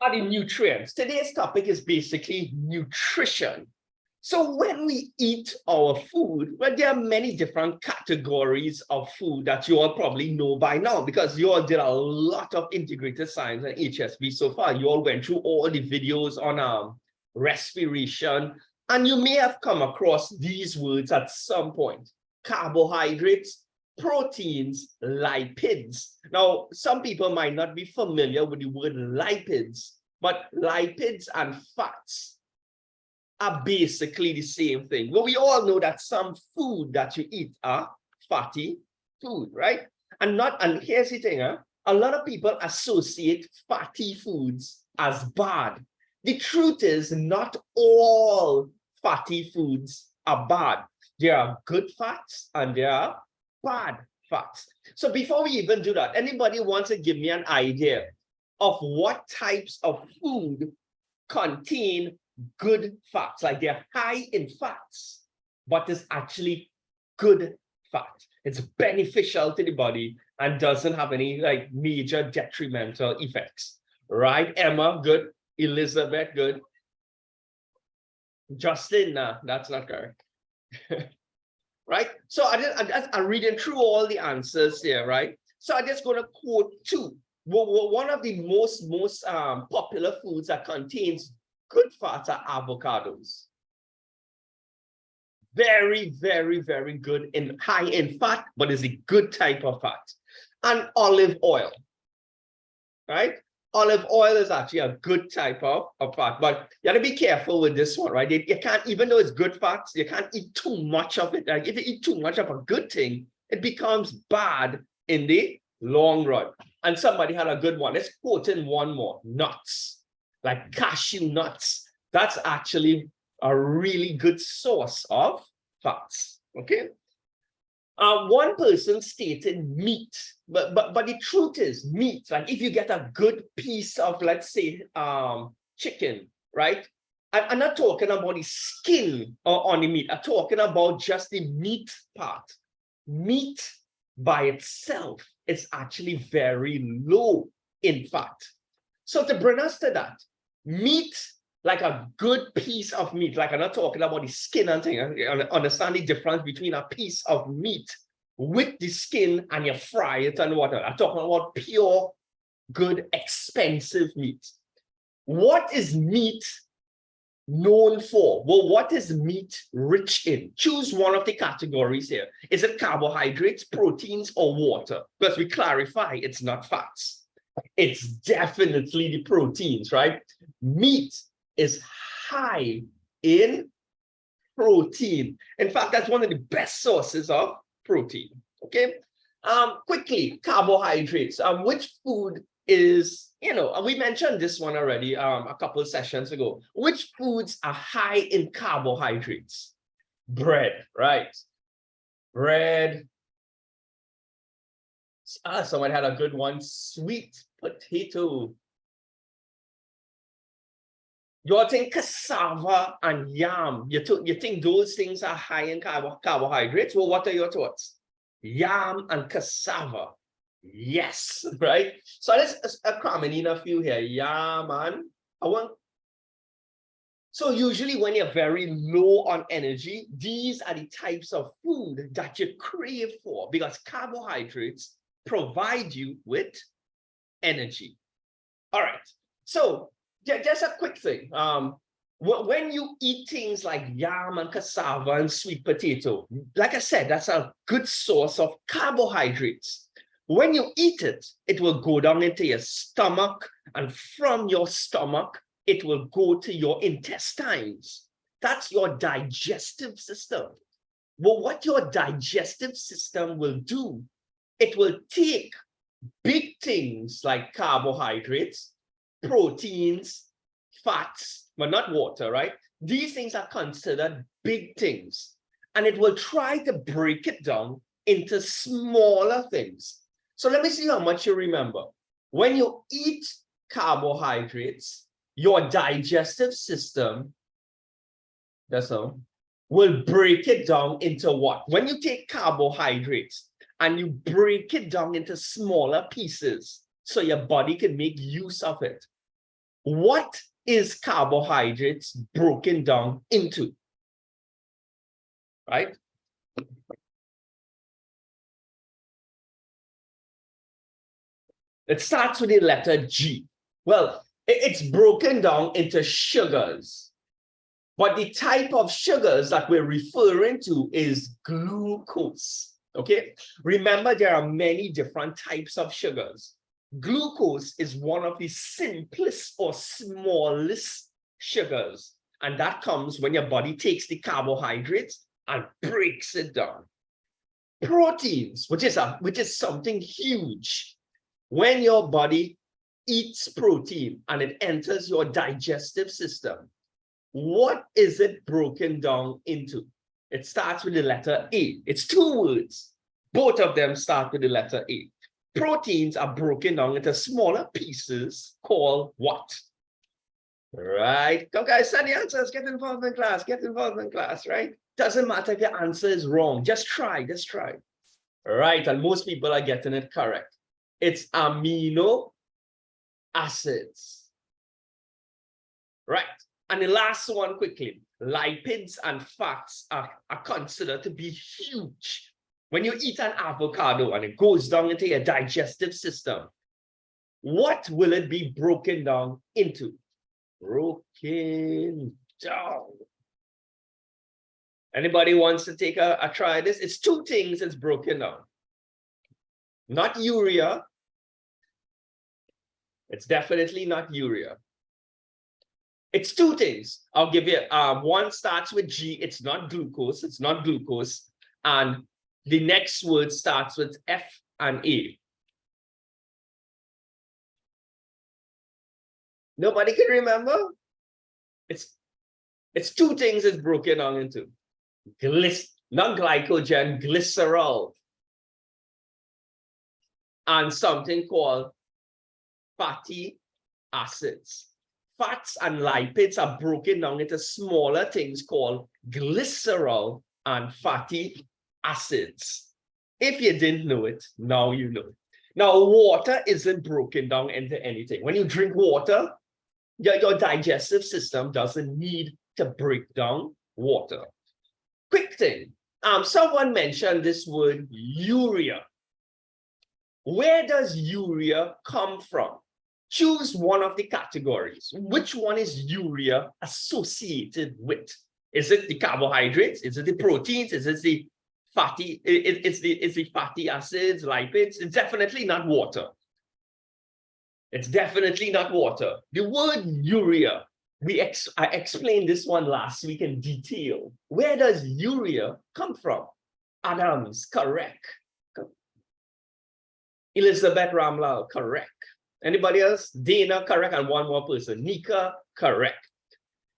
are the nutrients. Today's topic is basically nutrition. So when we eat our food, well, there are many different categories of food that you all probably know by now because you all did a lot of integrated science and HSB so far. You all went through all the videos on respiration, and you may have come across these words at some point: carbohydrates, proteins, lipids. Now, some people might not be familiar with the word lipids, but lipids and fats are basically the same thing. Well, we all know that some food that you eat are fatty food, right? And here's the thing, a lot of people associate fatty foods as bad. The truth is, not all fatty foods are bad. There are good fats and there are bad fats. So before we even do that, anybody wants to give me an idea of what types of food contain good fats? Like they're high in fats, but it's actually good fat. It's beneficial to the body and doesn't have any like major detrimental effects. Right? Emma, good. Elizabeth, good. Justin, nah, that's not correct. Right? So I'm reading through all the answers here, right? So I'm just going to quote two. One of the most popular foods that contains good fats are avocados. Very, very, very good and high in fat, but is a good type of fat. And olive oil, right? Olive oil is actually a good type of fat, but you got to be careful with this one, right? You can't, even though it's good fats, you can't eat too much of it. Like if you eat too much of a good thing, it becomes bad in the long run. And somebody had a good one. Let's quote in one more: nuts, like cashew nuts. That's actually a really good source of fats. Okay. One person stated meat, but the truth is meat. Like if you get a good piece of, let's say, chicken, right? I'm not talking about the skin on the meat. I'm talking about just the meat part. Meat by itself is actually very low in fat. So to bring us to that, meat, like a good piece of meat, like I'm not talking about the skin and thing. Understand the difference between a piece of meat with the skin and you fry it and whatnot. I'm talking about pure, good, expensive meat. What is meat known for? Well, what is meat rich in? Choose one of the categories here. Is it carbohydrates, proteins, or water? Because we clarify it's not fats. It's definitely the proteins, right? Meat is high in protein. In fact, that's one of the best sources of protein. Okay. Quickly, carbohydrates. Which food is, we mentioned this one already a couple of sessions ago. Which foods are high in carbohydrates? Bread, right? Bread. Someone had a good one. Sweet potato. You think cassava and yam, you think those things are high in carbohydrates? Well, what are your thoughts? Yam and cassava. Yes, right? So let's cram in a few here. Yam and So usually when you're very low on energy, these are the types of food that you crave for because carbohydrates provide you with energy. All right. So just a quick thing. When you eat things like yam and cassava and sweet potato, like I said, that's a good source of carbohydrates. When you eat it, it will go down into your stomach, and from your stomach, it will go to your intestines. That's your digestive system. Well, what your digestive system will do, it will take big things like carbohydrates, proteins, fats, but not water, right? These things are considered big things. And it will try to break it down into smaller things. So let me see how much you remember. When you eat carbohydrates, your digestive system, will break it down into what? When you take carbohydrates and you break it down into smaller pieces so your body can make use of it, What is carbohydrates broken down into? Right? It starts with the letter G. Well, it's broken down into sugars. But the type of sugars that we're referring to is glucose. Okay? Remember, there are many different types of sugars. Glucose is one of the simplest or smallest sugars. And that comes when your body takes the carbohydrates and breaks it down. Proteins, which is something huge. When your body eats protein and it enters your digestive system, what is it broken down into? It starts with the letter A. It's two words. Both of them start with the letter A. Proteins are broken down into smaller pieces called what? Right? Come guys, send the answers. Get involved in class. Get involved in class, right? Doesn't matter if your answer is wrong. Just try. Just try. Right? And most people are getting it correct. It's amino acids. Right? And the last one quickly, lipids and fats are considered to be huge. When you eat an avocado and it goes down into your digestive system, what will it be broken down into? Broken down. Anybody wants to take a try at this? It's two things it's broken down. Not urea. It's definitely not urea. It's two things. I'll give you one starts with G. It's not glucose. It's not glucose. And the next word starts with F and A. Nobody can remember? It's two things it's broken down into. Not glycogen, glycerol. And something called fatty acids. Fats and lipids are broken down into smaller things called glycerol and fatty acids. If you didn't know it, now you know it. Now, water isn't broken down into anything. When you drink water, your digestive system doesn't need to break down water. Quick thing, someone mentioned this word urea. Where does urea come from? Choose one of the categories. Which one is urea associated with? Is it the carbohydrates? Is it the proteins? Is it the fatty? It's the fatty acids, lipids? It's definitely not water. It's definitely not water. The word urea, I explained this one last week in detail. Where does urea come from? Adams, correct. Elizabeth Ramlal, correct. Anybody else? Dana, correct. And one more person. Nika, correct.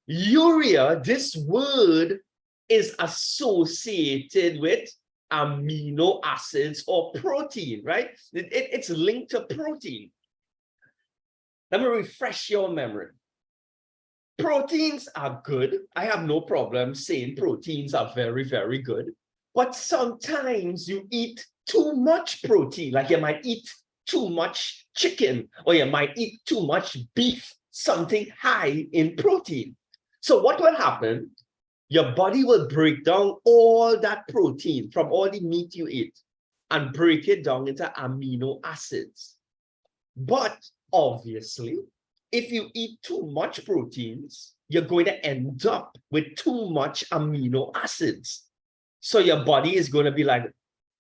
Urea, this word is associated with amino acids or protein, right? It's linked to protein. Let me refresh your memory. Proteins are good. I have no problem saying proteins are very, very good. But sometimes you eat too much protein, like you might eat too much chicken, or you might eat too much beef, something high in protein. So what will happen? Your body will break down all that protein from all the meat you eat and break it down into amino acids. But obviously, if you eat too much proteins, you're going to end up with too much amino acids. So your body is going to be like,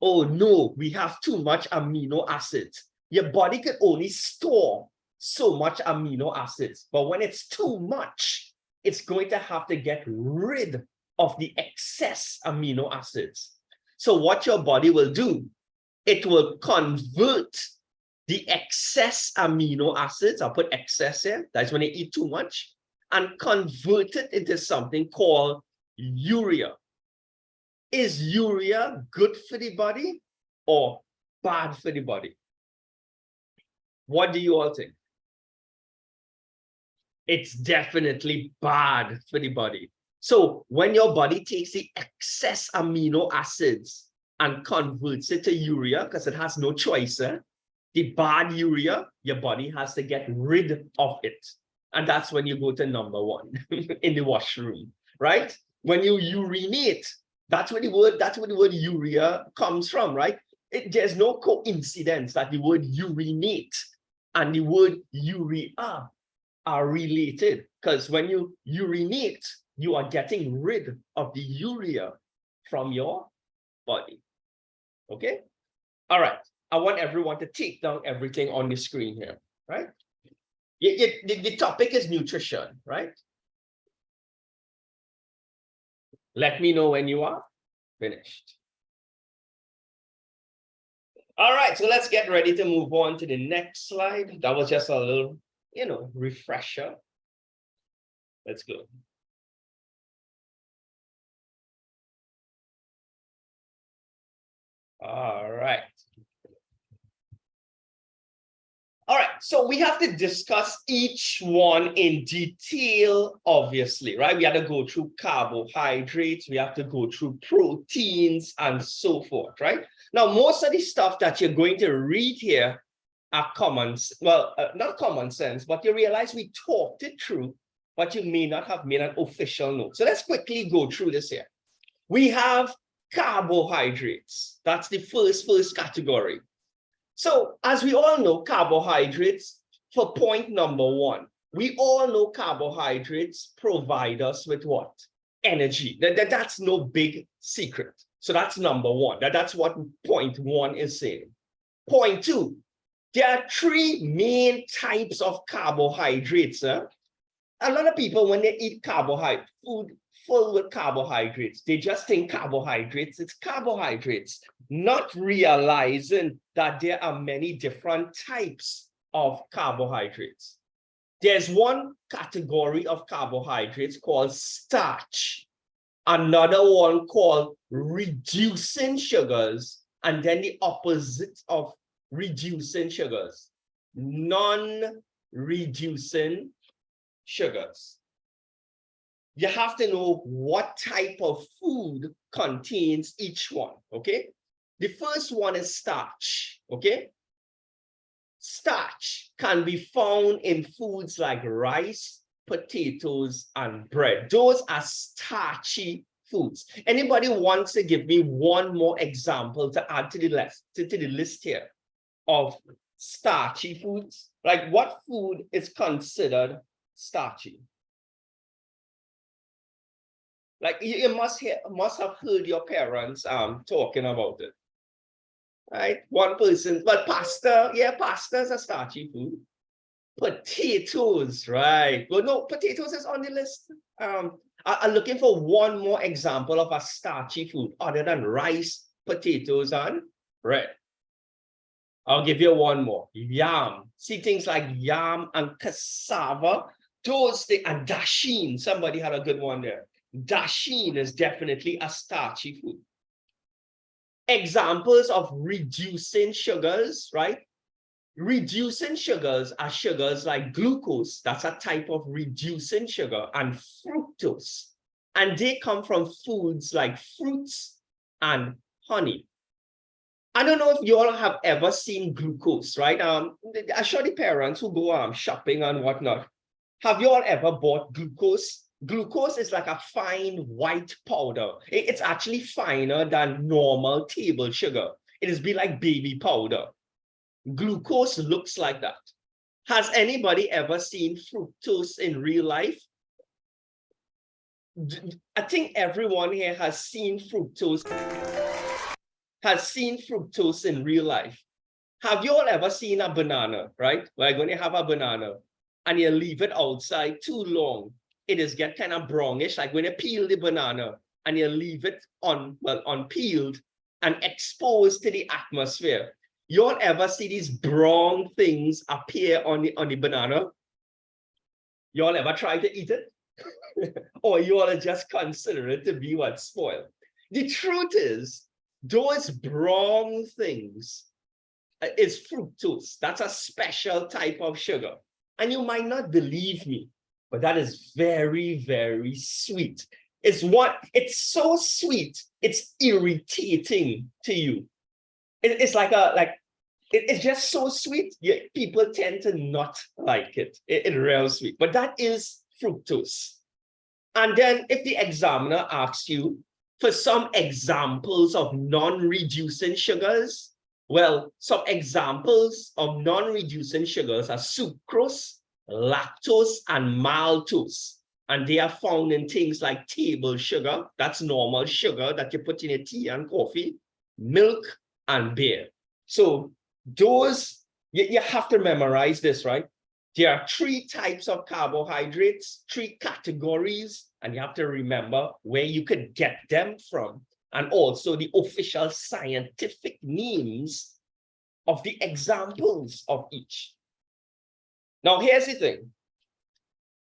oh no, we have too much amino acids. Your body can only store so much amino acids, but when it's too much, it's going to have to get rid of the excess amino acids. So what your body will do, it will convert the excess amino acids, I'll put excess here, that's when you eat too much, and convert it into something called urea. Is urea good for the body or bad for the body? What do you all think? It's definitely bad for the body. So when your body takes the excess amino acids and converts it to urea, because it has no choice, the bad urea, your body has to get rid of it. And that's when you go to number one in the washroom, right? When you urinate, that's where the word urea comes from, right? There's no coincidence that the word urinate and the word urea are related, because when you urinate, you are getting rid of the urea from your body. Okay? All right. I want everyone to take down everything on the screen here, right? The topic is nutrition, right? Let me know when you are finished. All right, so let's get ready to move on to the next slide. That was just a little, refresher. Let's go. All right. All right, so we have to discuss each one in detail, obviously, right? We have to go through carbohydrates, we have to go through proteins and so forth, right? Now, most of the stuff that you're going to read here are common, well, not common sense, but you realize we talked it through, but you may not have made an official note. So let's quickly go through this here. We have carbohydrates. That's the first category. So as we all know, carbohydrates, for point number one, we all know carbohydrates provide us with what? Energy. That's no big secret. So that's number one. That's what point one is saying. Point two, there are three main types of carbohydrates. A lot of people, when they eat food full with carbohydrates, they just think carbohydrates, it's carbohydrates, not realizing that there are many different types of carbohydrates. There's one category of carbohydrates called starch, another one called reducing sugars, and then the opposite of reducing sugars, non-reducing sugars. You have to know what type of food contains each one, okay? The first one is starch, okay? Starch can be found in foods like rice, potatoes, and bread. Those are starchy foods. Anybody wants to give me one more example to add to the list here of starchy foods? Like, what food is considered starchy? Like, you must have heard your parents talking about it, right? One person, but pasta, yeah, pasta is a starchy food. Potatoes, right? Well, no, potatoes is on the list. I'm looking for one more example of a starchy food other than rice, potatoes, and bread. I'll give you one more. Yam. See, things like yam and cassava, those things, and dasheen. Somebody had a good one there. Dasheen is definitely a starchy food. Examples of reducing sugars, right? Reducing sugars are sugars like glucose, that's a type of reducing sugar, and fructose. And they come from foods like fruits and honey. I don't know if you all have ever seen glucose, right? I show the parents who go shopping and whatnot. Have you all ever bought glucose? Glucose is like a fine white powder. It's actually finer than normal table sugar. It is be like baby powder. Glucose looks like that. Has anybody ever seen fructose in real life? I think everyone here has seen fructose in real life. Have you all ever seen a banana, right? We're going to have a banana and you leave it outside too long. It is get kind of brownish, like when you peel the banana and you leave it unpeeled and exposed to the atmosphere. You all ever see these brown things appear on the banana? You all ever try to eat it? Or you all just consider it to be what spoiled? The truth is, those brown things is fructose. That's a special type of sugar. And you might not believe me, but that is very, very sweet. It's so sweet, it's irritating to you. It's like It's just so sweet. Yeah, people tend to not like it. It's real sweet, but that is fructose. And then if the examiner asks you for some examples of non-reducing sugars, well, some examples of non-reducing sugars are sucrose, lactose, and maltose. And they are found in things like table sugar, that's normal sugar that you put in your tea and coffee, milk, and beer. So those, you have to memorize this, right? There are 3 types of carbohydrates, 3 categories, and you have to remember where you could get them from, and also the official scientific names of the examples of each. Now, here's the thing.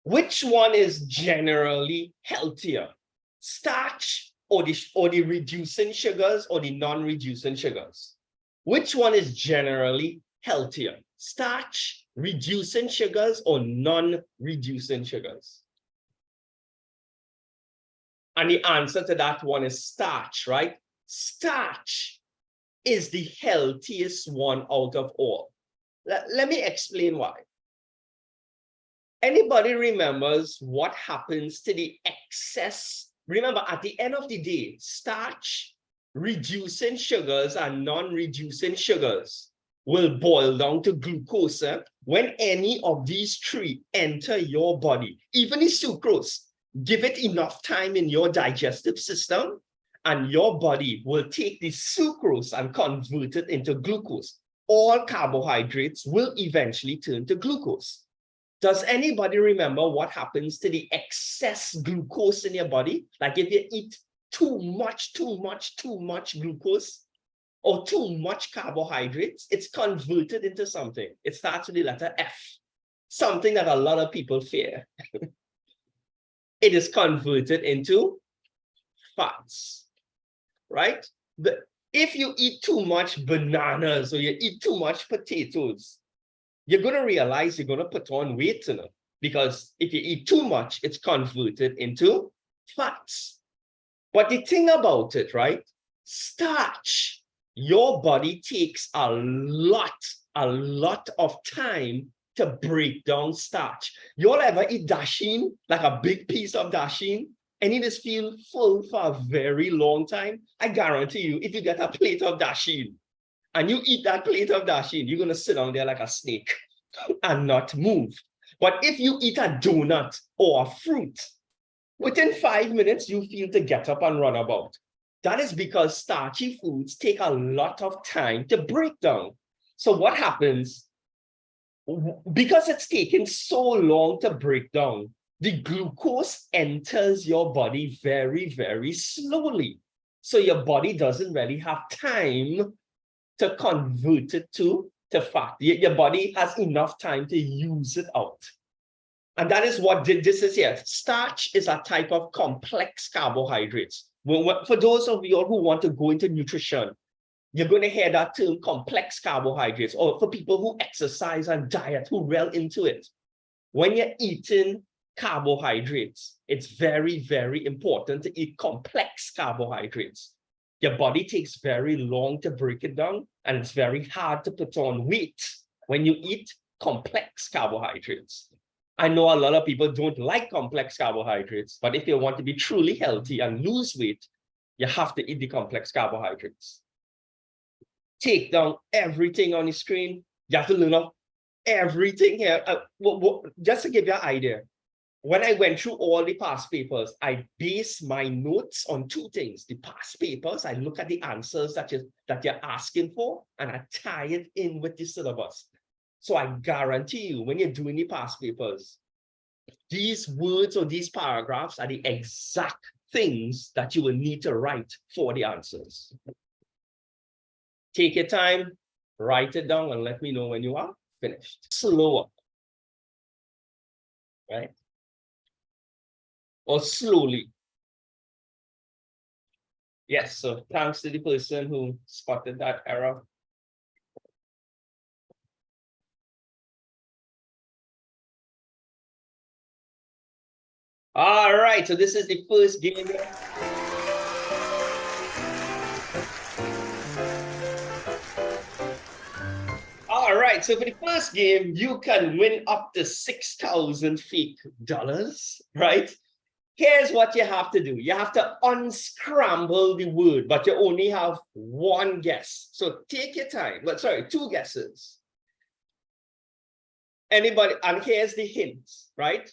Which one is generally healthier? Starch or the reducing sugars or the non-reducing sugars? Which one is generally healthier? Starch, reducing sugars, or non-reducing sugars? And the answer to that one is starch, right? Starch is the healthiest one out of all. Let me explain why. Anybody remembers what happens to the excess? Remember, at the end of the day, starch, reducing sugars, and non-reducing sugars will boil down to glucose. When any of these 3 enter your body, even the sucrose, give it enough time in your digestive system, and your body will take the sucrose and convert it into glucose. All carbohydrates will eventually turn to glucose. Does anybody remember what happens to the excess glucose in your body? Like if you eat too much glucose or too much carbohydrates, it's converted into something. It starts with the letter F, something that a lot of people fear. It is converted into fats, right? If you eat too much bananas or you eat too much potatoes, you're going to realize you're going to put on weight, because if you eat too much, it's converted into fats. But the thing about it, right? Starch, your body takes a lot of time to break down starch. You all ever eat dasheen, like a big piece of dasheen, and you just feel full for a very long time? I guarantee you, if you get a plate of dasheen, and you eat that plate of dasheen, you're going to sit down there like a snake and not move. But if you eat a donut or a fruit, within 5 minutes, you feel to get up and run about. That is because starchy foods take a lot of time to break down. So what happens, because it's taking so long to break down, the glucose enters your body very, very slowly. So your body doesn't really have time to convert it to fat. Your body has enough time to use it out. And that is what this is here. Starch is a type of complex carbohydrates. For those of you who want to go into nutrition, you're going to hear that term, complex carbohydrates, or for people who exercise and diet, who well into it. When you're eating carbohydrates, it's very, very important to eat complex carbohydrates. Your body takes very long to break it down, and it's very hard to put on weight when you eat complex carbohydrates. I know a lot of people don't like complex carbohydrates, but if you want to be truly healthy and lose weight, you have to eat the complex carbohydrates. Take down everything on the screen. You have to learn everything here. Just to give you an idea, when I went through all the past papers, I base my notes on 2 things. The past papers, I look at the answers that you're asking for, and I tie it in with the syllabus. So I guarantee you, when you're doing the past papers, these words or these paragraphs are the exact things that you will need to write for the answers. Take your time, write it down, and let me know when you are finished. Slower, right? Or slowly. Yes, so thanks to the person who spotted that error. All right, so this is the first game. right, so for the first game, you can win up to $6,000 fake dollars, right? Here's what you have to do. You have to unscramble the word, but you only have one guess. So take your time. But sorry, two guesses. Anybody, and here's the hint, right?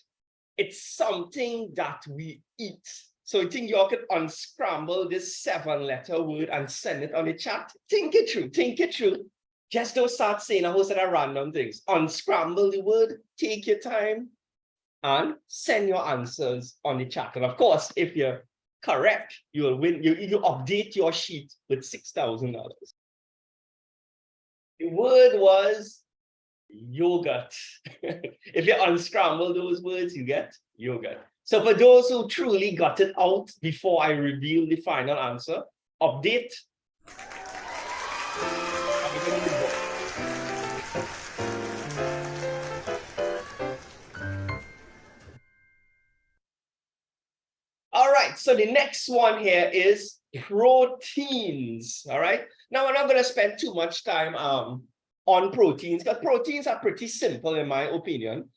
It's something that we eat. So you think you all could unscramble this 7-letter word and send it on the chat? Think it through, think it through. Just don't start saying a whole set of random things. Unscramble the word, take your time, and send your answers on the chat. And of course, if you're correct, you will win. You update your sheet with $6,000. The word was yogurt. If you unscramble those words, you get yogurt. So for those who truly got it out before I reveal the final answer, update. All right, so the next one here is proteins. All right, now we're not going to spend too much time on proteins, because proteins are pretty simple in my opinion.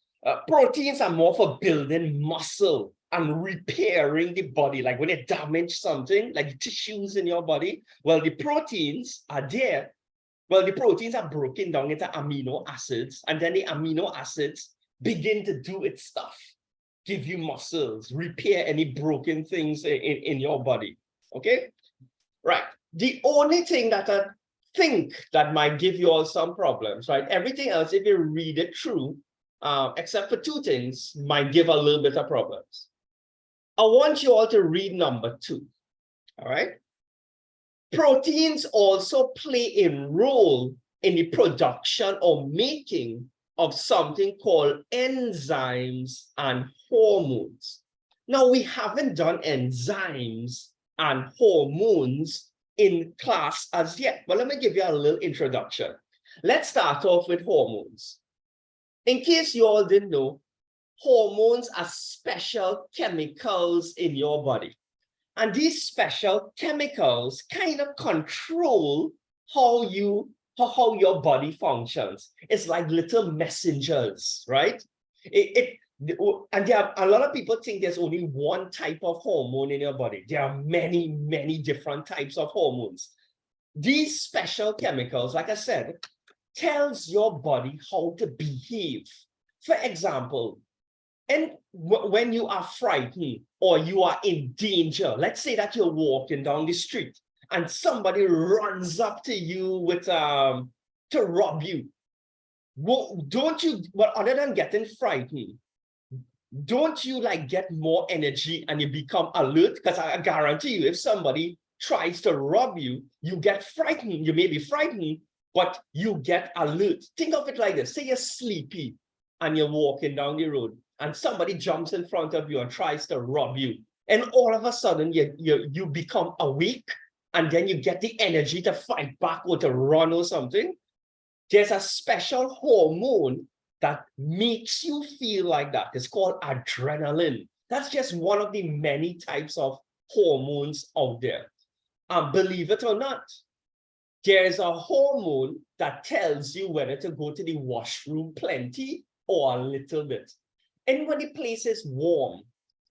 Proteins are more for building muscle and repairing the body. Like when you damage something, like the tissues in your body, well, the proteins are there. Well, the proteins are broken down into amino acids, and then the amino acids begin to do its stuff. Give you muscles, repair any broken things in your body, okay? Right, the only thing that I think that might give you all some problems, right? Everything else, if you read it through, except for two things, might give a little bit of problems. I want you all to read number 2, all right? Proteins also play a role in the production or making of something called enzymes and hormones. Now, we haven't done enzymes and hormones in class as yet, but let me give you a little introduction. Let's start off with hormones. In case you all didn't know, hormones are special chemicals in your body. And these special chemicals kind of control how your body functions. It's like little messengers, right? And there are, a lot of people think there's only one type of hormone in your body. There are many, many different types of hormones. These special chemicals, like I said, tells your body how to behave. For example, and when you are frightened or you are in danger, let's say that you're walking down the street and somebody runs up to you with to rob you. Well, don't you, well, other than getting frightened, don't you like get more energy and you become alert? Because I guarantee you, if somebody tries to rob you, you get frightened. You may be frightened, but you get alert. Think of it like this. Say you're sleepy and you're walking down the road and somebody jumps in front of you and tries to rob you. And all of a sudden you become awake and then you get the energy to fight back or to run or something. There's a special hormone that makes you feel like that. It's called adrenaline. That's just one of the many types of hormones out there. And believe it or not, there's a hormone that tells you whether to go to the washroom plenty or a little bit. And when the place is warm,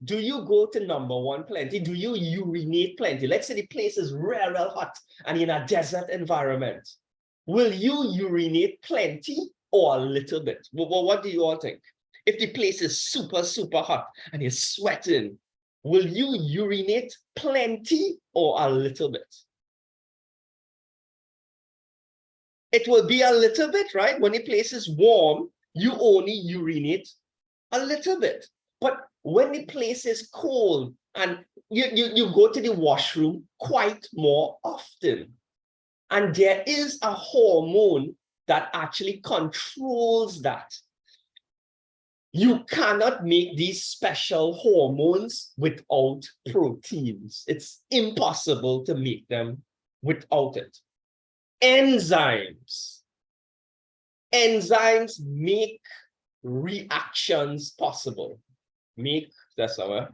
do you go to number 1 plenty? Do you urinate plenty? Let's say the place is real, real hot and in a desert environment. Will you urinate plenty or a little bit? Well, what do you all think? If the place is super, super hot and you're sweating, will you urinate plenty or a little bit? It will be a little bit, right? When the place is warm, you only urinate a little bit. But when the place is cold and you go to the washroom quite more often. And there is a hormone that actually controls that. You cannot make these special hormones without proteins. It's impossible to make them without it. Enzymes. Enzymes make reactions possible. Make, that's our.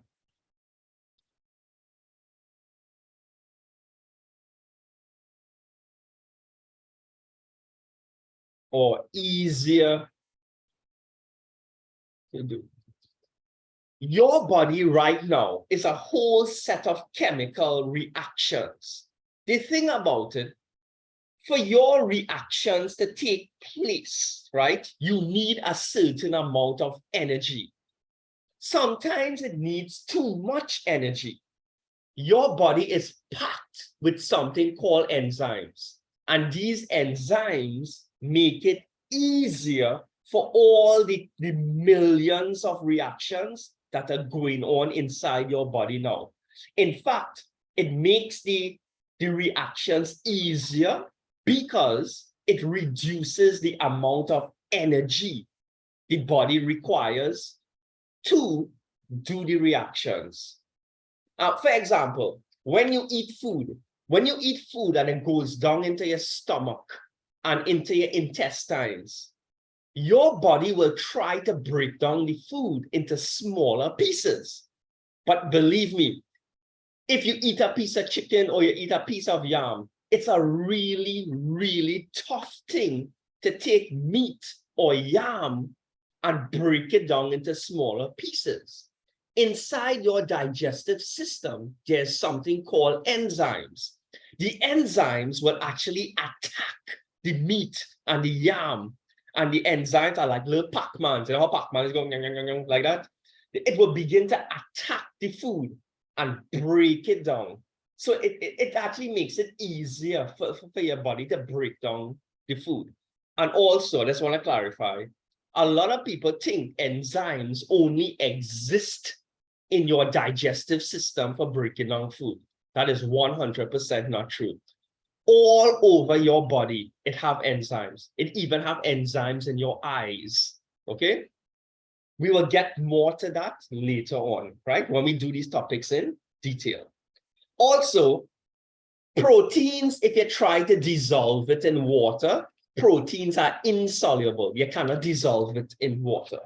or easier to do. Your body right now is a whole set of chemical reactions. The thing about it, for your reactions to take place, right, you need a certain amount of energy. Sometimes it needs too much energy. Your body is packed with something called enzymes. And these enzymes make it easier for all the millions of reactions that are going on inside your body now. In fact, it makes the reactions easier because it reduces the amount of energy the body requires to do the reactions. For example, when you eat food and it goes down into your stomach and into your intestines, your body will try to break down the food into smaller pieces. But believe me, if you eat a piece of chicken or you eat a piece of yam, it's a really, really tough thing to take meat or yam and break it down into smaller pieces. Inside your digestive system, there's something called enzymes. The enzymes will actually attack the meat and the yam. And the enzymes are like little Pac-Mans. You know how Pac-Man is going like that? It will begin to attack the food and break it down. So it actually makes it easier for your body to break down the food. And also, I just want to clarify, a lot of people think enzymes only exist in your digestive system for breaking down food. That is 100% not true. All over your body, it have enzymes. It even have enzymes in your eyes, okay? We will get more to that later on, right? When we do these topics in detail. Also, proteins, if you try to dissolve it in water, proteins are insoluble. You cannot dissolve it in water.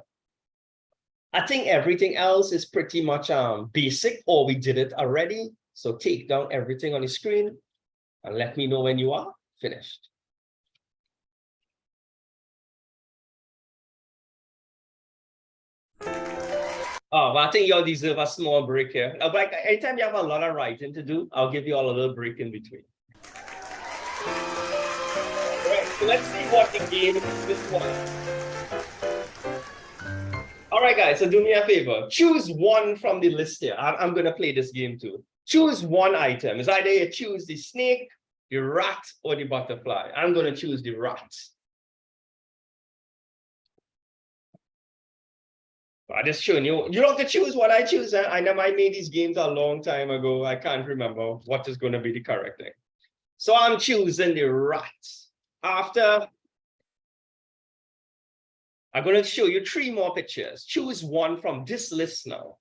I think everything else is pretty much basic, or we did it already. So take down everything on the screen and let me know when you are finished. Oh, but I think you all deserve a small break here. But anytime you have a lot of writing to do, I'll give you all a little break in between. All right, so let's see what the game is this one. All right, guys, so do me a favor. Choose one from the list here. I'm going to play this game too. Choose one item. It's either you choose the snake, the rat, or the butterfly. I'm going to choose the rat. I just showing you. You don't have to choose what I choose. I know I made these games a long time ago. I can't remember what is going to be the correct thing. So I'm choosing the rat. After, I'm going to show you 3 more pictures. Choose one from this list now.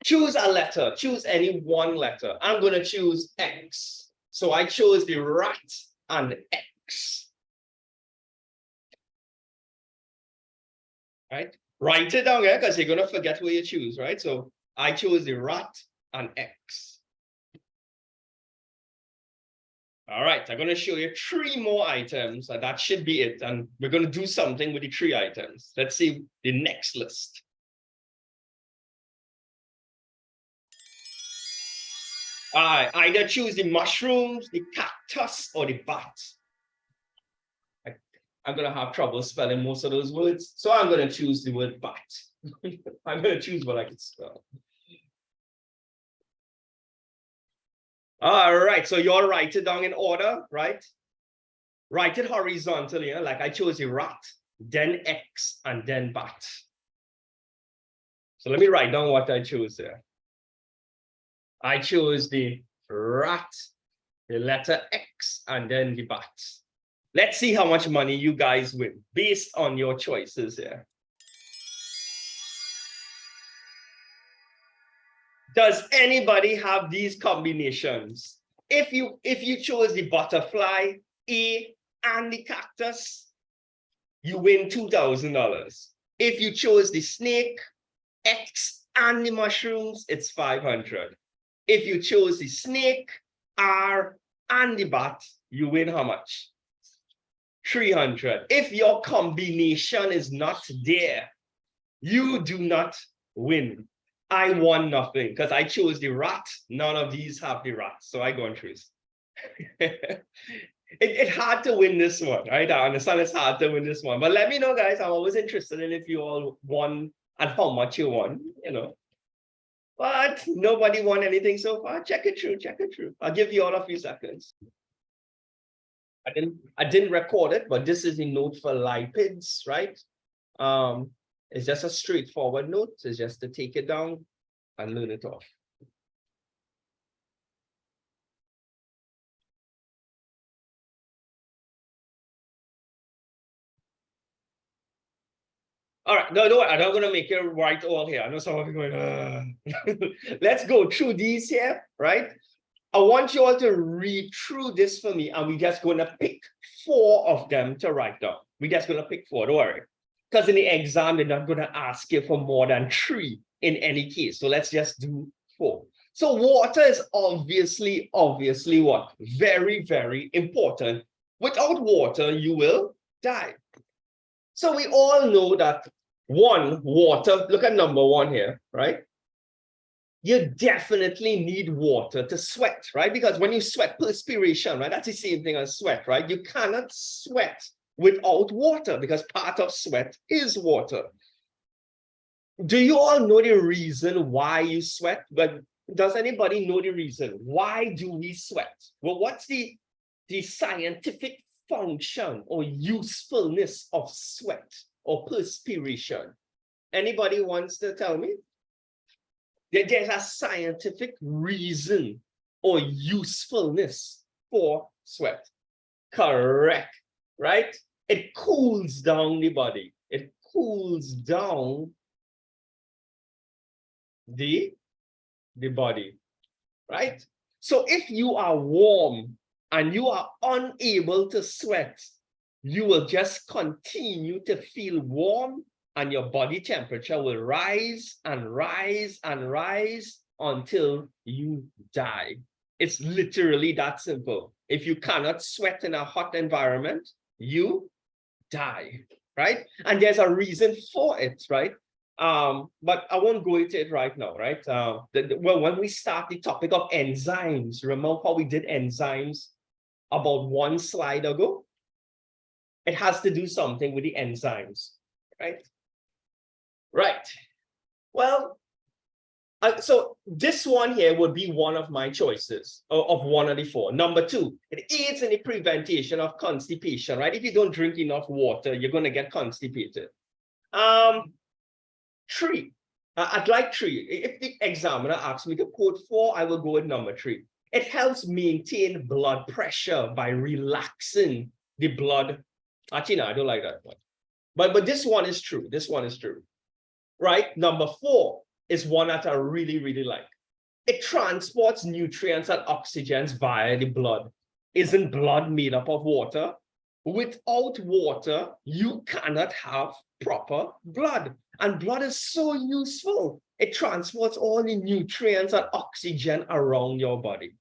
Choose a letter. Choose any one letter. I'm going to choose X. So I chose the rat and X. Right? Write it down here because you're going to forget what you choose, right? So I chose the rat and X. All right, I'm going to show you 3 more items, and that should be it. And we're going to do something with the 3 items. Let's see the next list. All right, either choose the mushrooms, the cactus, or the bat. I'm going to have trouble spelling most of those words, so I'm going to choose the word bat. I'm going to choose what I can spell. All right, so you all write it down in order, right? Write it horizontally, like I chose the rat, then X, and then bat. So let me write down what I chose there. I chose the rat, the letter X, and then the bat. Let's see how much money you guys win based on your choices here. Does anybody have these combinations? If you chose the butterfly, A, and the cactus, you win $2,000. If you chose the snake, X, and the mushrooms, it's $500. If you chose the snake, R, and the bat, you win how much? 300. If your combination is not there, you do not win. I won nothing because I chose the rat. None of these have the rat, so I go and choose. It's hard to win this one, right? I understand it's hard to win this one, but let me know, guys. I'm always interested in if you all won and how much you won, you know. But nobody won anything so far. Check it through, check it through. I'll give you all a few seconds. I didn't record it, but this is a note for lipids, right? It's just a straightforward note. It's just to take it down and learn it off. All right, no, I'm not going to make it right all here. I know some of you going, Let's go through these here, right? I want you all to read through this for me, and we're just going to pick 4 of them to write down. We're just going to pick 4, don't worry. Because in the exam, they're not going to ask you for more than 3 in any case. So let's just do 4. So water is obviously what? Very, very important. Without water, you will die. So we all know that water, look at number 1 here, right? You definitely need water to sweat, right? Because when you sweat, perspiration, right? That's the same thing as sweat, right? You cannot sweat without water because part of sweat is water. Do you all know the reason why you sweat? But does anybody know the reason? Why do we sweat? Well, what's the scientific function or usefulness of sweat or perspiration? Anybody wants to tell me? There's a scientific reason or usefulness for sweat. Correct, right? It cools down the body. It cools down the body, right? So if you are warm and you are unable to sweat, you will just continue to feel warm and your body temperature will rise and rise and rise until you die. It's literally that simple. If you cannot sweat in a hot environment, you die, right? And there's a reason for it, right? But I won't go into it right now, right? Well, when we start the topic of enzymes, remember how we did enzymes about 1 slide ago? It has to do something with the enzymes, right? Right. Well, so this one here would be one of my choices of one of the 4. Number 2, it aids in the prevention of constipation, right? If you don't drink enough water, you're going to get constipated. 3, I'd like 3. If the examiner asks me to quote 4, I will go with number 3. It helps maintain blood pressure by relaxing the blood. Actually, no, I don't like that one. But this one is true. This one is true. Right? Number 4 is one that I really, really like. It transports nutrients and oxygens via the blood. Isn't blood made up of water? Without water, you cannot have proper blood. And blood is so useful. It transports all the nutrients and oxygen around your body,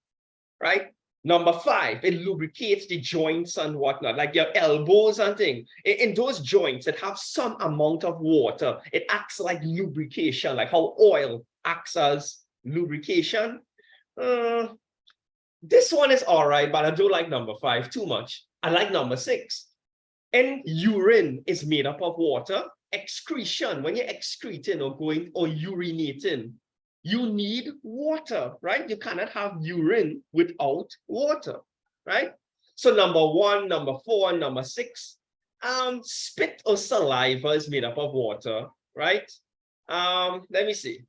right? Number 5, it lubricates the joints and whatnot, like your elbows and things. In those joints that have some amount of water, it acts like lubrication, like how oil acts as lubrication. This one is all right, but I don't like number 5 too much. I like number 6. And urine is made up of water. Excretion, when you're excreting or going or urinating, you need water, right? You cannot have urine without water, right? So number 1, number 4, and number 6, spit or saliva is made up of water, right? Let me see.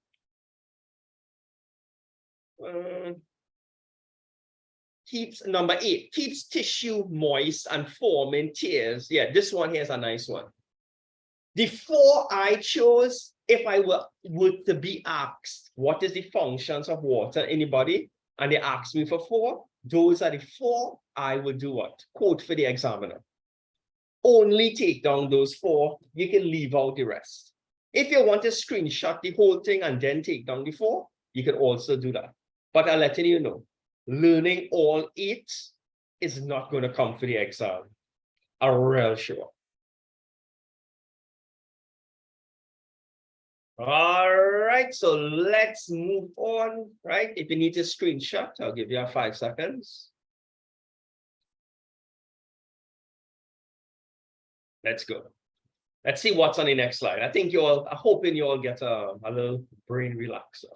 Number 8, keeps tissue moist and forming tears. Yeah, this one here is a nice one. The 4 I chose, if I were to be asked, what is the functions of water, anybody? And they asked me for 4, those are the 4 I would do what? Quote for the examiner. Only take down those 4, you can leave out the rest. If you want to screenshot the whole thing and then take down the 4, you can also do that. But I'm letting you know, learning all 8 is not going to come for the exam. I'm real sure. All right, so let's move on, right? If you need a screenshot, I'll give you 5 seconds. Let's go. Let's see what's on the next slide. I think I'm hoping you all get a little brain relaxer.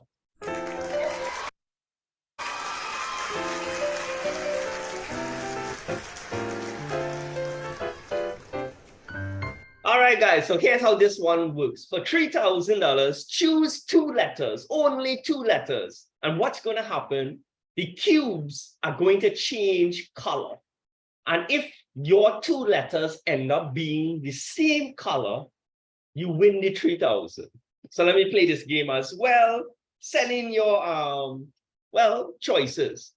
All right, guys, so here's how this one works. For $3,000, choose 2 letters, only 2 letters. And what's going to happen? The cubes are going to change color. And if your 2 letters end up being the same color, you win the 3,000. So let me play this game as well. Send in your, choices.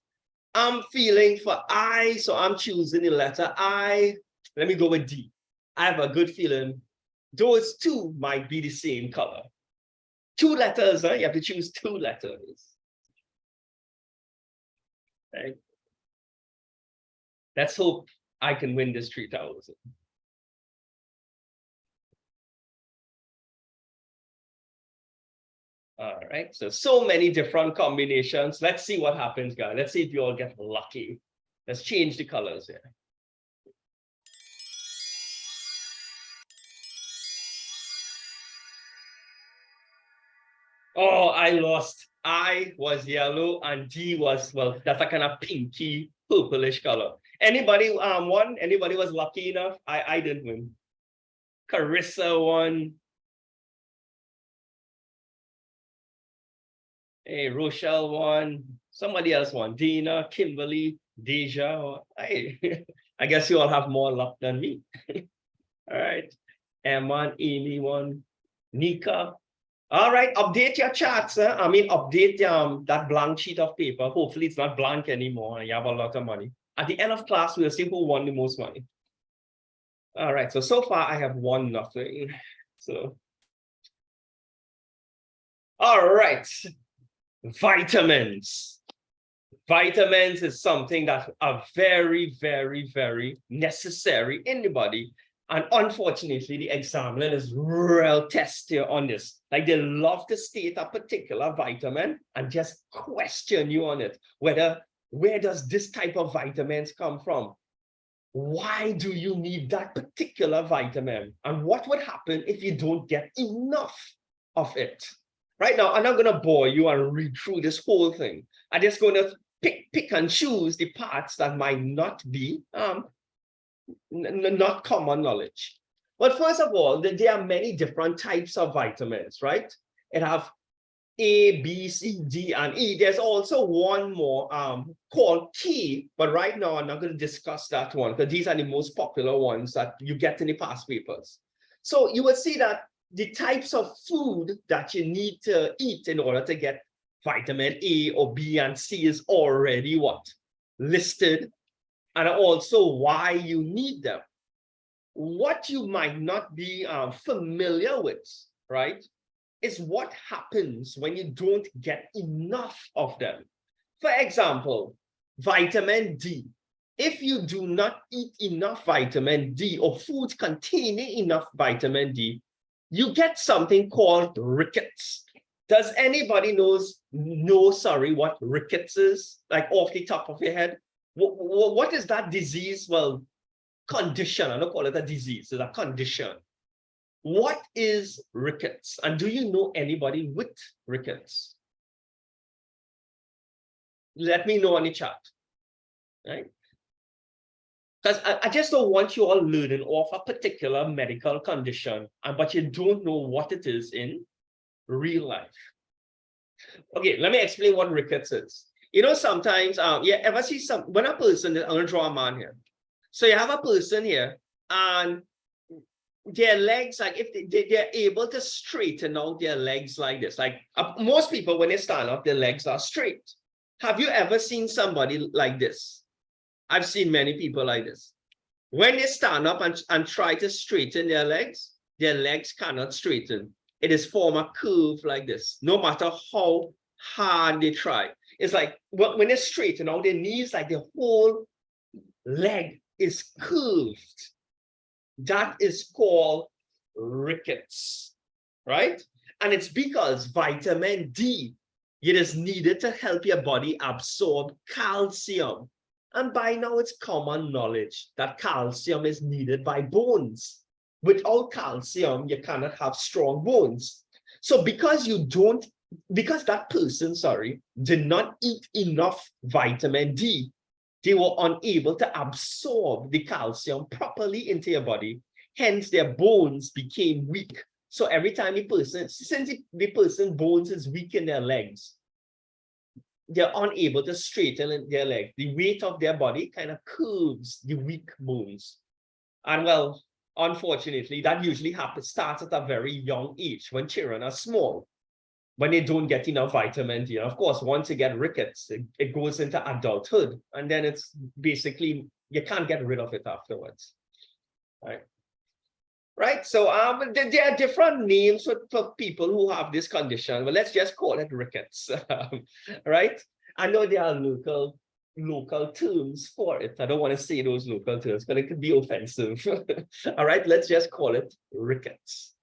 I'm feeling for I, so I'm choosing the letter I. Let me go with D. I have a good feeling those 2 might be the same color. 2 letters, huh? You have to choose 2 letters. Okay. Let's hope I can win this 3,000. All right, so many different combinations. Let's see what happens, guys. Let's see if you all get lucky. Let's change the colors here. Oh, I lost. I was yellow and D was, well, that's a kind of pinky, purplish color. Anybody won? Anybody was lucky enough? I didn't win. Carissa won. Hey, Rochelle won. Somebody else won. Dina, Kimberly, Deja. Hey, I guess you all have more luck than me. All right. Emma, Amy won. Nika. All right, update your charts. I mean, update that blank sheet of paper. Hopefully, it's not blank anymore and you have a lot of money. At the end of class, we'll see who won the most money. All right, so far I have won nothing. So, all right, vitamins. Vitamins is something that are very, very, very necessary in the body. And unfortunately, the examiner is real testy on this. Like they love to state a particular vitamin and just question you on it. Where does this type of vitamins come from? Why do you need that particular vitamin? And what would happen if you don't get enough of it? Right now, I'm not going to bore you and read through this whole thing. I'm just going to pick and choose the parts that might not be not common knowledge. But first of all, there are many different types of vitamins, right? It have A, B, C, D, and E. There's also one more called K, but right now I'm not going to discuss that one because these are the most popular ones that you get in the past papers. So you will see that the types of food that you need to eat in order to get vitamin A or B and C is already what? Listed. And also why you need them. What you might not be familiar with, right, is what happens when you don't get enough of them. For example, vitamin D. If you do not eat enough vitamin D or foods containing enough vitamin D, you get something called rickets. Does anybody know what rickets is? Like off the top of your head? What is that disease? Well, condition. I don't call it a disease, it's a condition. What is rickets? And do you know anybody with rickets? Let me know on the chat, right? Because I just don't want you all learning off a particular medical condition, but you don't know what it is in real life. Okay, let me explain what rickets is. You know, sometimes, ever see when a person, I'm gonna draw a man here. So you have a person here and their legs, like if they're able to straighten out their legs like this, like most people, when they stand up, their legs are straight. Have you ever seen somebody like this? I've seen many people like this. When they stand up and try to straighten their legs cannot straighten. It is form a curve like this, no matter how hard they try. It's like when they straighten out their knees, like the whole leg is curved. That is called rickets, right? And it's because vitamin D, it is needed to help your body absorb calcium. And by now it's common knowledge that calcium is needed by bones. Without calcium, you cannot have strong bones. So because that person, did not eat enough vitamin D, they were unable to absorb the calcium properly into your body. Hence, their bones became weak. So every time since the person's bones is weak in their legs, they're unable to straighten their legs. The weight of their body kind of curves the weak bones. And well, unfortunately, that usually starts at a very young age when children are small, when they don't get enough vitamin D. And of course, once you get rickets, it goes into adulthood. And then it's basically, you can't get rid of it afterwards. Right? So there are different names for people who have this condition, but let's just call it rickets, right? I know there are local terms for it. I don't want to say those local terms, but it could be offensive. All right, let's just call it rickets.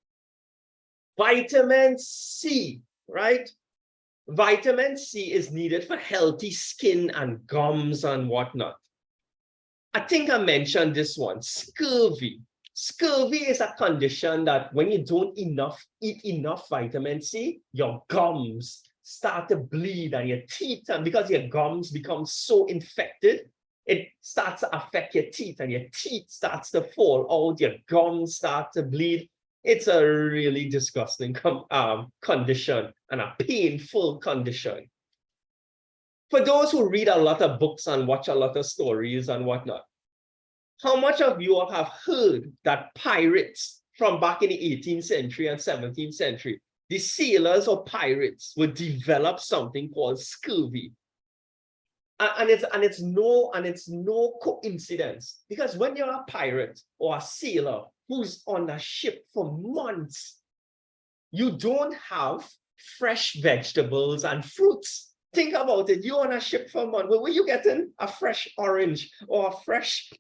Vitamin C, right? Vitamin C is needed for healthy skin and gums and whatnot. I think I mentioned this one, scurvy. Scurvy is a condition that when you don't eat enough vitamin C, your gums start to bleed and your teeth, and because your gums become so infected, it starts to affect your teeth and your teeth starts to fall out, your gums start to bleed. It's a really disgusting condition and a painful condition. For those who read a lot of books and watch a lot of stories and whatnot, how much of you have heard that pirates from back in the 18th century and 17th century, the sailors or pirates would develop something called scurvy? And it's no coincidence, because when you're a pirate or a sailor who's on a ship for months, you don't have fresh vegetables and fruits. Think about it. You're on a ship for a month. Where you getting a fresh orange or a fresh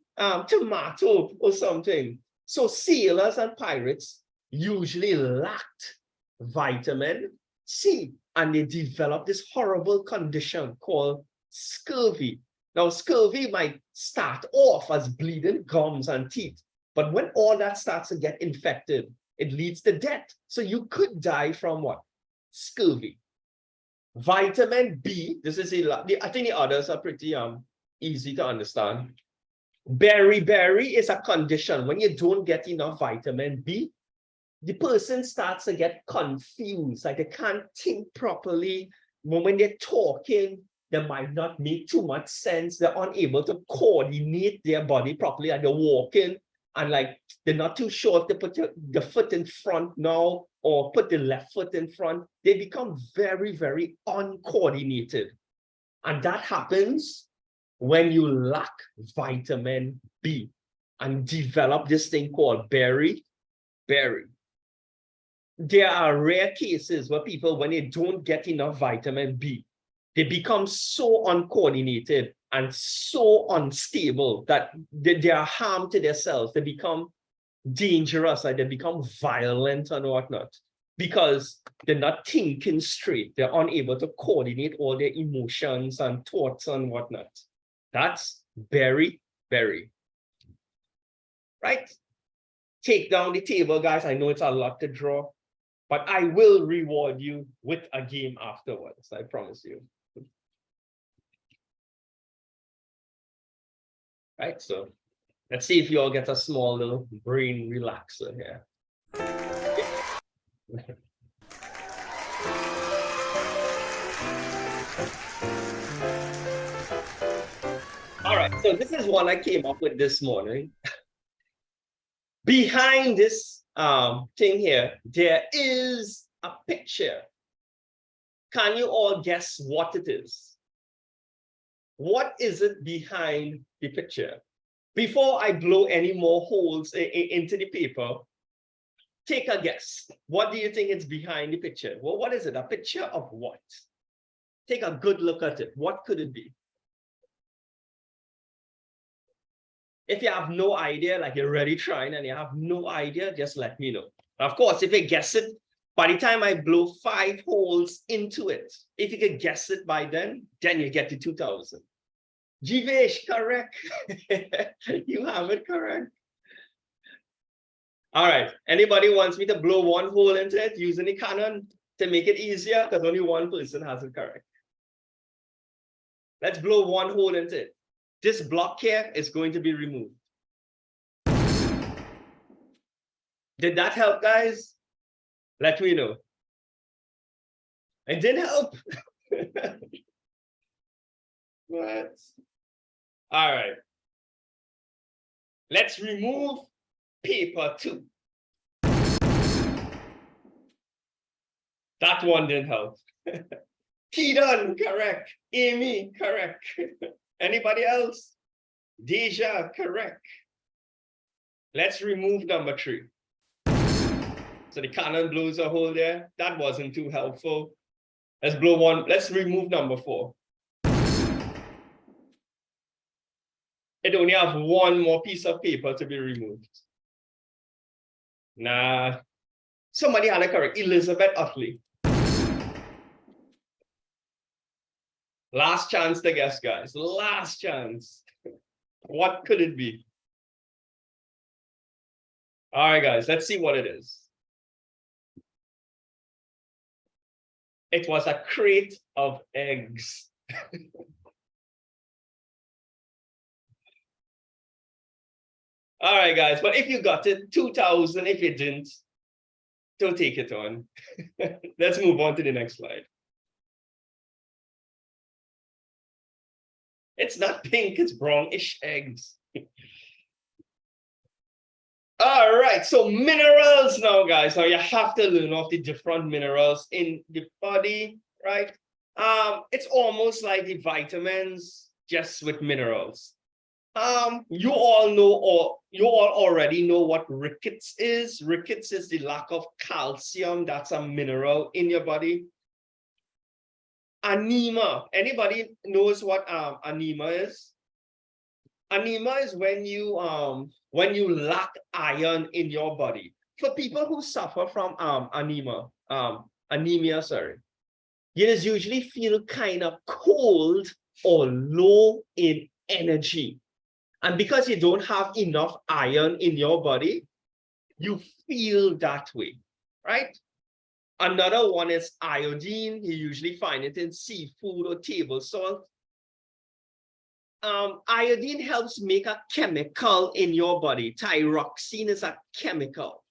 tomato or something? So sailors and pirates usually lacked vitamin C, and they developed this horrible condition called scurvy. Now, scurvy might start off as bleeding gums and teeth, but when all that starts to get infected, it leads to death. So you could die from what? Scurvy. Vitamin B, I think the others are pretty easy to understand. Beriberi is a condition when you don't get enough vitamin B, the person starts to get confused, like they can't think properly. When they're talking, they might not make too much sense. They're unable to coordinate their body properly, and they're walking and like they're not too sure if they put the foot in front now or put the left foot in front. They become very, very uncoordinated. And that happens when you lack vitamin B and develop this thing called beriberi. There are rare cases where people, when they don't get enough vitamin B, they become so uncoordinated and so unstable that they are harm to themselves. They become dangerous, like they become violent and whatnot, because they're not thinking straight. They're unable to coordinate all their emotions and thoughts and whatnot. That's beriberi. Right? Take down the table, guys. I know it's a lot to draw, but I will reward you with a game afterwards. I promise you. Right, so let's see if you all get a small little brain relaxer here. All right, so this is one I came up with this morning. Behind this thing here, there is a picture. Can you all guess what it is? What is it behind the picture? Before I blow any more holes into the paper, take a guess. What do you think is behind the picture? Well, what is it? A picture of what? Take a good look at it. What could it be? If you have no idea, like you're already trying and you have no idea, just let me know. Of course, if you guess it, by the time I blow 5 holes into it, if you can guess it by then you get to 2000. Jivesh, correct. You have it correct. All right. Anybody wants me to blow 1 hole into it using the cannon to make it easier? Because only 1 person has it correct. Let's blow 1 hole into it. This block here is going to be removed. Did that help, guys? Let me know. It didn't help. What? All right. Let's remove paper 2. That one didn't help. Keaton, correct. Amy, correct. Anybody else? Deja, correct. Let's remove number 3. So the cannon blows a hole there. That wasn't too helpful. Let's blow 1. Let's remove number 4. It only have 1 more piece of paper to be removed. Nah. Somebody had it correct. Elizabeth Utley. Last chance to guess, guys. Last chance. What could it be? All right, guys. Let's see what it is. It was a crate of eggs. All right, guys. But if you got it, 2000. If you didn't, don't take it on. Let's move on to the next slide. It's not pink, it's brownish eggs. All right, so minerals now, guys. Now you have to learn of the different minerals in the body, right? It's almost like the vitamins, just with minerals. You all know, or you all already know what rickets is. Rickets is the lack of calcium. That's a mineral in your body. Anemia. Anybody knows what anemia is? Anemia is when you lack iron in your body. For people who suffer from anemia, sorry, you just usually feel kind of cold or low in energy. And because you don't have enough iron in your body, you feel that way, right? Another one is iodine. You usually find it in seafood or table salt. Iodine helps make a chemical in your body. Thyroxine is a chemical.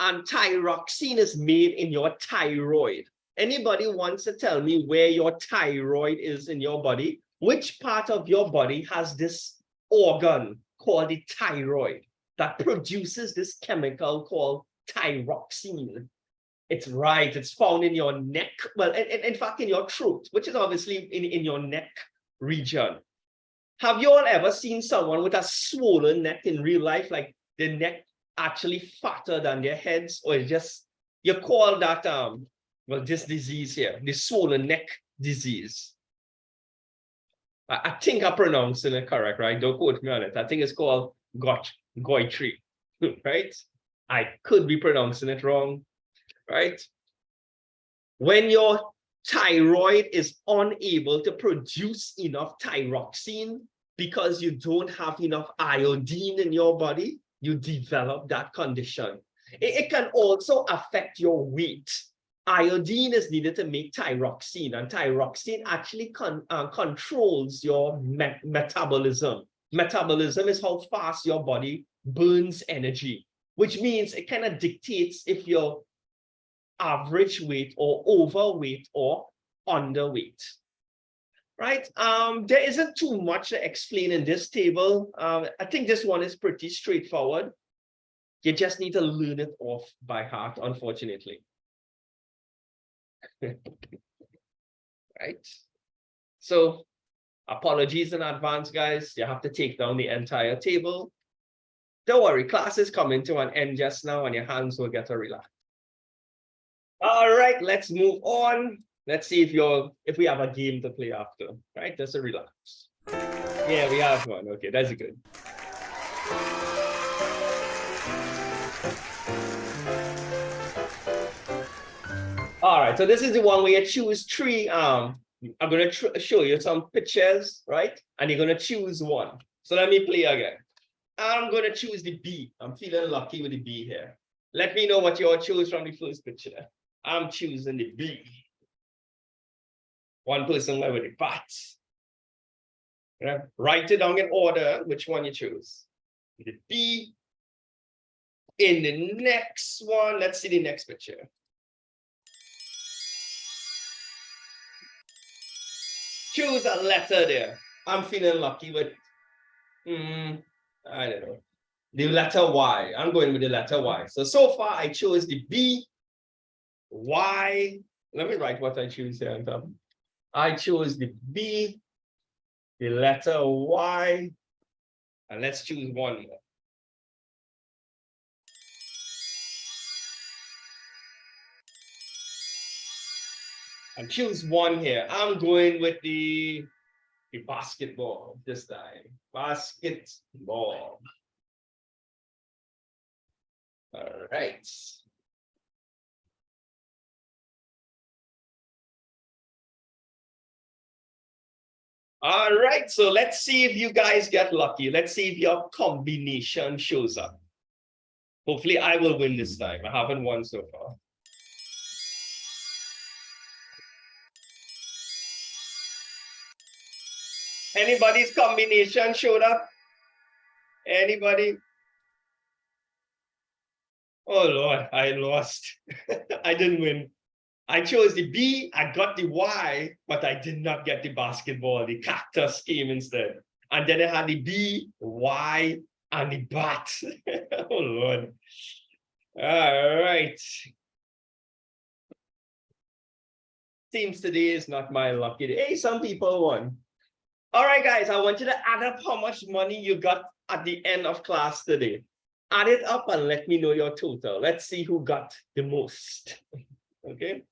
And thyroxine is made in your thyroid. Anybody wants to tell me where your thyroid is in your body? Which part of your body has this organ called the thyroid that produces this chemical called thyroxine? It's right, it's found in your neck. Well, in fact, in your throat, which is obviously in your neck region. Have you all ever seen someone with a swollen neck in real life, like the neck actually fatter than their heads, or just, you call that, well, this disease here, the swollen neck disease. I think I'm pronouncing it correct, right? Don't quote me on it. I think it's called goitre, right? I could be pronouncing it wrong, right? When your thyroid is unable to produce enough thyroxine because you don't have enough iodine in your body, you develop that condition. It can also affect your weight. Iodine is needed to make thyroxine, and thyroxine actually controls your metabolism. Metabolism is how fast your body burns energy, which means it kind of dictates if you're average weight or overweight or underweight, right? There isn't too much to explain in this table. I think this one is pretty straightforward. You just need to learn it off by heart, unfortunately. Right? So apologies in advance, guys. You have to take down the entire table. Don't worry, class is coming to an end just now and your hands will get a relax. All right, let's move on. Let's see if we have a game to play after, right? Just a relax. Yeah, we have one. Okay, that's good. All right, so this is the one where you choose three. I'm going to show you some pictures, right? And you're going to choose one. So let me play again. I'm going to choose the B. I'm feeling lucky with the B here. Let me know what you all choose from the first picture. I'm choosing the B. One person went with the bat. Write it down in order, which one you choose. The B. In the next one, let's see the next picture. Choose a letter there. I'm feeling lucky with, I don't know, the letter Y. I'm going with the letter Y. So far, I chose the B, Y. Let me write what I choose here on top. I chose the B, the letter Y, and let's choose one more. And choose one here. I'm going with the basketball this time. Basketball. All right. All right, so let's see if you guys get lucky. Let's see if your combination shows up. Hopefully I will win this time. I haven't won so far. Anybody's combination showed up? Anybody? Oh Lord, I lost. I didn't win. I chose the B, I got the Y, but I did not get the basketball. The cactus came instead. And then I had the B, Y, and the bat. Oh Lord. All right. Seems today is not my lucky day. Hey, some people won. All right, guys, I want you to add up how much money you got at the end of class today. Add it up and let me know your total. Let's see who got the most. Okay.